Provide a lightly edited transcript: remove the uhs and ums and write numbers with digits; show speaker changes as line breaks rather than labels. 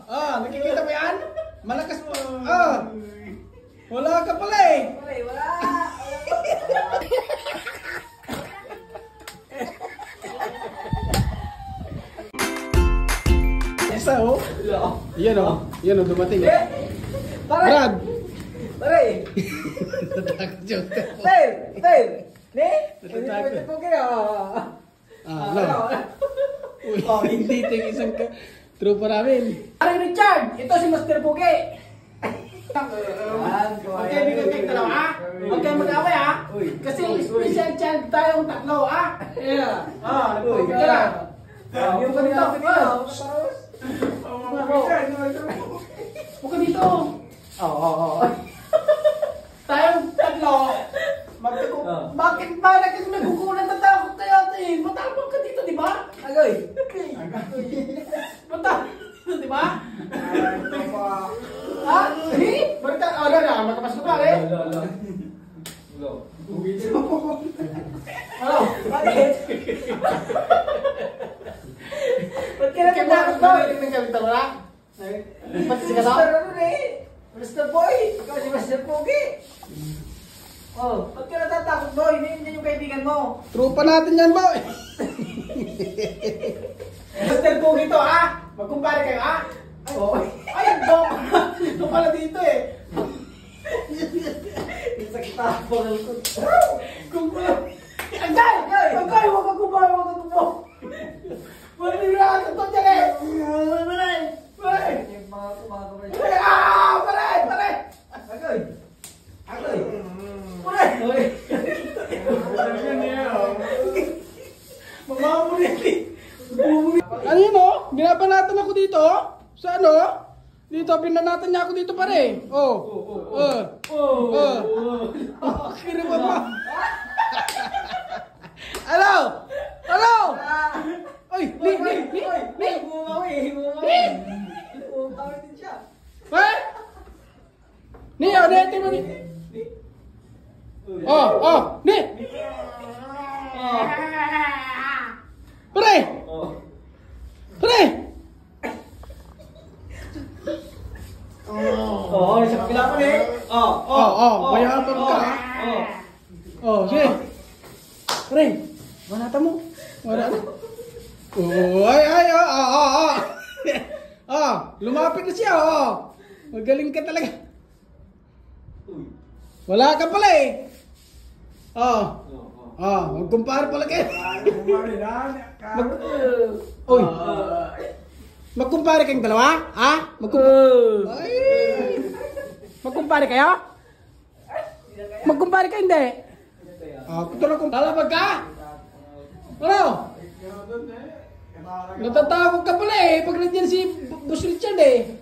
nakikita mo yan? Malakas pa. Wala ka pala eh.
Wala.
Isa oh. Yan oh, dumating. Brad.
Pare.
Natakot yun.
Tail. Ne?
Natatakot.
Ito kayo.
Uy, hindi ito yung isang tropa namin.
Pare Richard, ito si Master Pugi.
Huwag kayo bigyan kayo dalawa ha? Huwag kayo mag-away ha? Kasi special child tayong tatlo ha? Huwag ka lang. Yung ka dito. Huwag ka dito. Tayong tatlo. Bakit ba kasi nagugulan na takot kayo ate? Matapang ka dito, di ba?
Agoy.
Matapang dito, di ba? Ha? Berita, ada, makapasok pa eh. Halo, bakit? Ba't ka natakot ba? Hindi kami tala. Ba't si Kata?
Mr. Boy, ikaw si Mr. Pugi. Ba't ka natatakot boy? Hindi yung kaibigan mo.
Trupa natin yan, boy.
Mr. Pugi to ha? Magkumpare kayo ha?
Ay, ito pala dito eh.
Sakit ako.
Agay! Agay! Huwag ka kumpare, huwag ka kumpare. Wala nyo na ito to dyan eh. Maray!
Yung mga kumakabay.
Maray!
Agoy.
Mamamulit eh. Ano yun oh? Binabanatan ako dito oh. Sa ano? Dito, binanatan niya ako dito pare. Kira mo ba? Hello! Oy! Ni!
Bumawi din siya.
Eh? Ni! Ito mo ni! Ni! Pare!
Sa kapila ko eh.
Mayabang ka. Sige. Pare, banata mo. Lumapit na siya, Magaling ka talaga. Wala ka pala eh. Magkumpare pala kayo. Magkumpare kayong dalawa? Magkumpare kayo? Magkumpare kayo hindi? Kutura kung lalabag ka? Ano? Natatakot ka pala eh. Pag nandiyan si Boss Richard eh.